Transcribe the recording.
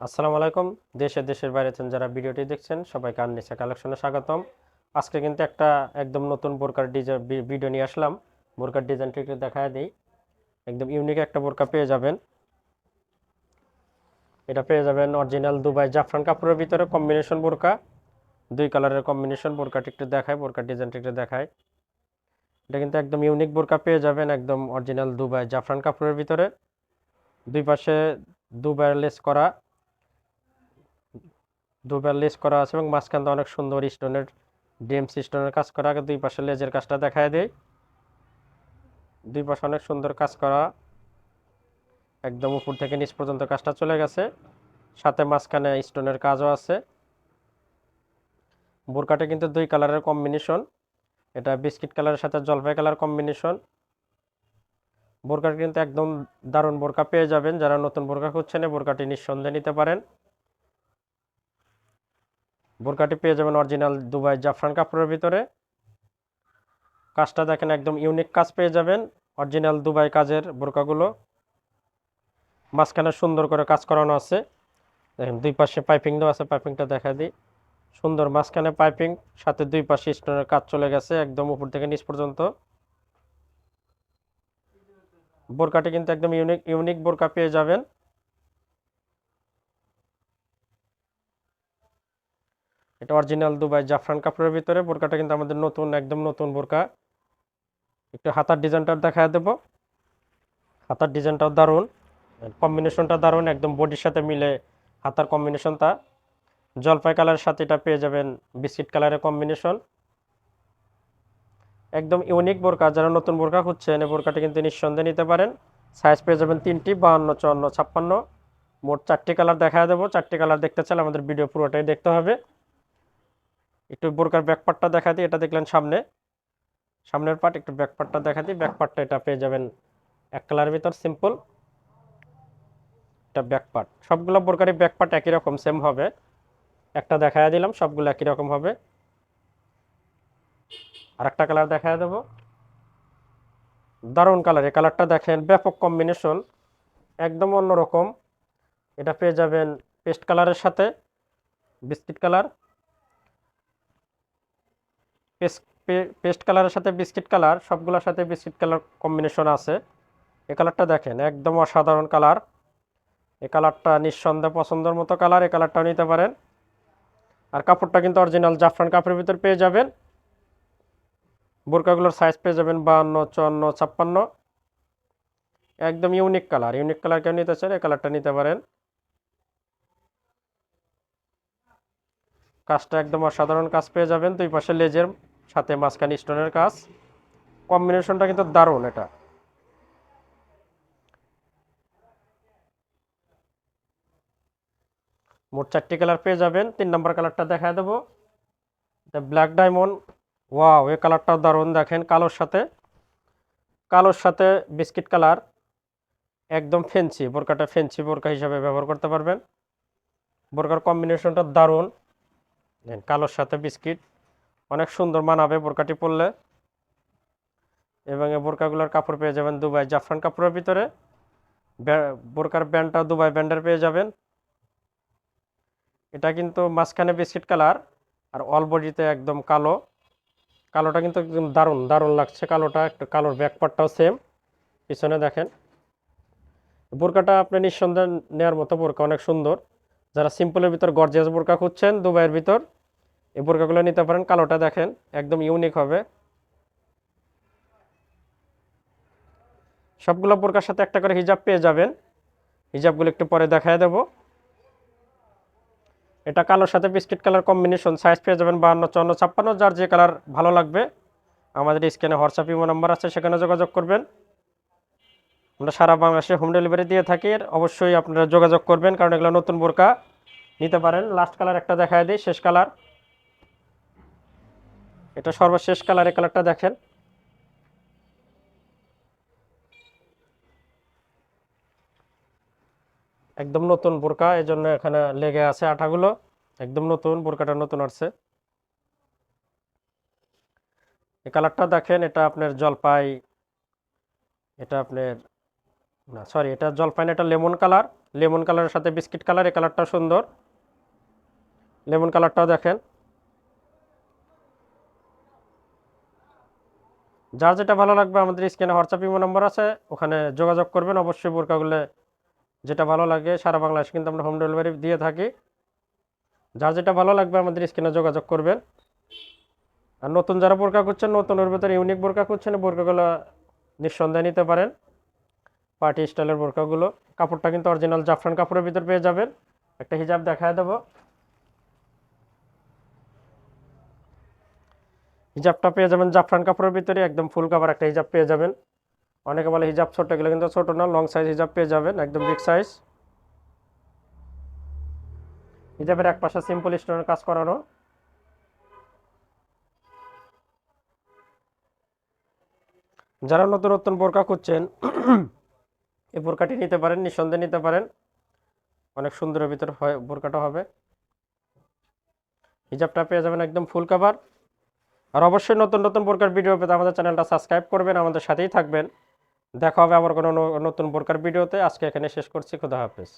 আসসালামু আলাইকুম। দেশের বাইরে থেকে যারা ভিডিওটি দেখছেন সবাইকে আননিসা কালেকশনে স্বাগতম। আজকে কিন্তু একটা একদম নতুন বোরকার ডিজাইন ভিডিও নিয়ে আসলাম। বোরকার ডিজাইনটি একটু দেখায় দিই। একদম ইউনিক একটা বোরকা পেয়ে যাবেন। এটা পেয়ে যাবেন অরিজিনাল দুবাই জাফরান কাপড়ের ভিতরে কম্বিনেশন বোরকা। দুই কালারের কম্বিনেশন বোরকাটি একটু দেখায়, বোরকার ডিজাইনটি একটু দেখায়। এটা কিন্তু একদম ইউনিক বোরকা পেয়ে যাবেন, একদম অরিজিনাল দুবাই জাফরান কাপড়ের ভিতরে। দুই পাশে দুবাই লেস করা, দুবার লেস করা আছে এবং মাঝখানটা অনেক সুন্দর স্টোনের ডিএমসি স্টোনের কাজ করা। আগে দুই পাশে লেজের কাজটা দেখায় দেয়। দুই পাশে অনেক সুন্দর কাজ করা, একদম উপর থেকে নিচ পর্যন্ত কাজটা চলে গেছে, সাথে মাঝখানে স্টোনের কাজও আছে। বোরকাটা কিন্তু দুই কালারের কম্বিনেশন, এটা বিস্কিট কালারের সাথে জলপাই কালার কম্বিনেশন। বোরকাটা কিন্তু একদম দারুণ বোরকা পেয়ে যাবেন। যারা নতুন বোরকা খুঁজছেন এই বোরকাটি নিঃসন্দেহে নিতে পারেন। বোরকাটি পেয়ে যাবেন অরিজিনাল দুবাই জাফরান কাপড়ের ভিতরে। কাজটা দেখেন, একদম ইউনিক কাজ পেয়ে যাবেন, অরিজিনাল দুবাই কাজের বোরকাগুলো। মাঝখানে সুন্দর করে কাজ করানো আছে, দেখেন দুই পাশে পাইপিং দেওয়া আছে, পাইপিংটা দেখা দিই। সুন্দর মাঝখানে পাইপিং, সাথে দুই পাশে স্টোনের কাজ চলে গেছে একদম উপর থেকে নিচ পর্যন্ত। বোরকাটি কিন্তু একদম ইউনিক ইউনিক বোরকা পেয়ে যাবেন। এটা অরিজিনাল দুবাই জাফরান কাপড়ের ভিতরে বোরকাটা কিন্তু আমাদের নতুন, একদম নতুন বোরকা। একটু হাতার ডিজাইনটা দেখা দেবো। হাতার ডিজাইনটাও দারুণ, কম্বিনেশনটা দারুণ, একদম বডির সাথে মিলে হাতার কম্বিনেশনটা। জলপাই কালারের সাথে এটা পেয়ে যাবেন বিস্কিট কালারের কম্বিনেশন। একদম ইউনিক বোরকা, যারা নতুন বোরকা খুঁজছেন এই বোরকাটি কিন্তু নিঃসন্দেহে নিতে পারেন। সাইজ পেয়ে যাবেন তিনটি, 52, 54, 56। মোট চারটি কালার দেখা দেবো। চারটি কালার দেখতে চাইলে আমাদের ভিডিও পুরোটাই দেখতে হবে। একটু বোরকার ব্যাকপার্টটা দেখা দিই। এটা দেখলেন সামনের পার্ট, একটু ব্যাকপার্টটা দেখা দিই। ব্যাকপার্টটা এটা পেয়ে যাবেন এক কালারের ভিতর সিম্পল। এটা ব্যাকপার্ট, সবগুলো বোরকারই ব্যাকপার্ট একই রকম সেম হবে। একটা দেখা দিলাম, সবগুলো একই রকম হবে। আর একটা কালার দেখা দেবো, দারুণ কালার। এই কালারটা দেখেন, ব্যাপক কম্বিনেশন, একদম অন্যরকম। এটা পেয়ে যাবেন পেস্ট কালারের সাথে বিস্কিট কালার, পেস্ট কালারের সাথে বিস্কিট কালার, সবগুলোর সাথে বিস্কিট কালার কম্বিনেশন আছে। এই কালারটা দেখেন, একদম অসাধারণ কালার। এই কালারটা নিঃসন্দেহে পছন্দের মতো কালার, এই কালারটাও নিতে পারেন। আর কাপড়টা কিন্তু অরিজিনাল জাফরান কাপড়ের ভিতর পেয়ে যাবেন। বোরকাগুলোর সাইজ পেয়ে যাবেন 52, 54, 56। একদম ইউনিক কালার, ইউনিক কালার কেউ নিতে চান এই কালারটা নিতে পারেন। কাজটা একদম অসাধারণ কাজ পেয়ে যাবেন, দুই পাশে লেজের সাথে মাঝখানে স্টোনের কাজ। কম্বিনেশনটা কিন্তু দারুণ। এটা মোট চারটি কালার পেয়ে যাবেন। 3 নম্বর কালারটা দেখা দেবো, এটা ব্ল্যাক ডায়মন্ড। ওয়াও, এই কালারটাও দারুণ। দেখেন কালোর সাথে বিস্কিট কালার, একদম ফেন্সি বোরকাটা, ফেন্সি বোরকা হিসাবে ব্যবহার করতে পারবেন। বোরকার কম্বিনেশনটা দারুণ, কালোর সাথে বিস্কিট, অনেক সুন্দর মানাবে বোরকাটি পরলে। এবং এই বোরকাগুলোর কাপড় পেয়ে যাবেন দুবাই জাফরান কাপড়ের ভিতরে। বোরকার ব্যান্ডটা দুবাই ব্যান্ডের পেয়ে যাবেন। এটা কিন্তু মাঝখানে বিস্কিট কালার আর অল বডিতে একদম কালো। কালোটা কিন্তু একদম দারুণ দারুণ লাগছে কালোটা। একটু কালোর ব্যাকপার্টটাও সেম, পিছনে দেখেন। বোরকাটা আপনি নিঃসন্দেহে নেওয়ার মতো বোরকা, অনেক সুন্দর। যারা সিম্পলের ভিতর গর্জিয়াস বোরকা খুঁজছেন দুবাইয়ের ভিতর, এই বোরকাগুলো নিতে পারেন। কালোটা দেখেন, একদম ইউনিক হবে। সবগুলো বোরকার সাথে একটা করে হিজাব পেয়ে যাবেন। হিজাবগুলো একটু পরে দেখায় দেবো। এটা কালোর সাথে বিস্কিট কালার কম্বিনেশন, সাইজ পেয়ে যাবেন 52, 54, 56। যার যে কালার ভালো লাগবে আমাদের স্ক্রিনে হোয়াটসঅ্যাপ ইমো নাম্বার আছে, সেখানে যোগাযোগ করবেন। আমরা সারা বাংলাদেশে হোম ডেলিভারি দিয়ে থাকি। অবশ্যই আপনারা যোগাযোগ করবেন, কারণ এগুলো নতুন বোরকা নিতে পারেন। লাস্ট কালার একটা দেখায় দিই, শেষ কালার। এটা সর্বশেষ কালার, এই কালারটা দেখেন। একদম নতুন বোরকা, এই জন্য এখানে লেগে আছে আঠাগুলো। একদম নতুন বোরকাটা, নতুন আসছে। এই কালারটা দেখেন, এটা আপনার জলপাই, এটা আপনার, না সরি, এটা জলপাই না, এটা লেমন কালার। লেমন কালারের সাথে বিস্কিট কালার, এই কালারটা সুন্দর, লেমন কালারটাও দেখেন। যার যেটা ভালো লাগবে আমাদের স্ক্রিনে হোয়াটসঅ্যাপ ইমো নম্বর আছে, ওখানে যোগাযোগ করবেন। অবশ্যই বোরকাগুলো যেটা ভালো লাগে সারা বাংলাদেশে কিন্তু আমরা হোম ডেলিভারি দিয়ে থাকি। যার যেটা ভালো লাগবে আমাদের স্ক্রিনে যোগাযোগ করবেন। আর নতুন যারা বোরকা খুঁজছেন, নতুনের ভিতরে ইউনিক বোরকা খুঁজছেন, বোরকাগুলো নিঃসন্দেহে নিতে পারেন। পার্টি স্টাইলের বোরকাগুলো, কাপড়টা কিন্তু অরিজিনাল জাফরান কাপড়ের ভিতর পেয়ে যাবেন। একটা হিজাব দেখায় দেবো। হিজাবটা পেয়ে যাবেন জাফরান কাপড়ের ভিতরে, একদম ফুল কাভার একটা হিজাব পেয়ে যাবেন। অনেকে বলে হিজাব ছোট, এগুলো কিন্তু ছোট না, লং সাইজ হিজাব পেয়ে যাবেন, একদম বিগ সাইজ। হিজাবের এক পাশে সিম্পল স্টোনের কাজ করানো। যারা নতুন নতুন বোরকা খুঁজছেন এই বোরকাটি নিতে পারেন, নিঃসন্দেহে নিতে পারেন। অনেক সুন্দরের ভিতর হয় বোরকাটা হবে। হিজাবটা পেয়ে যাবেন একদম ফুল কাভার। আর অবশ্যই নতুন নতুন বোরকার ভিডিও পেতে আমাদের চ্যানেলটা সাবস্ক্রাইব করবেন, আমাদের সাথেই থাকবেন। দেখা হবে আবার কোনো নতুন বোরকার ভিডিওতে। আজকে এখানে শেষ করছি, খুদা হাফেজ।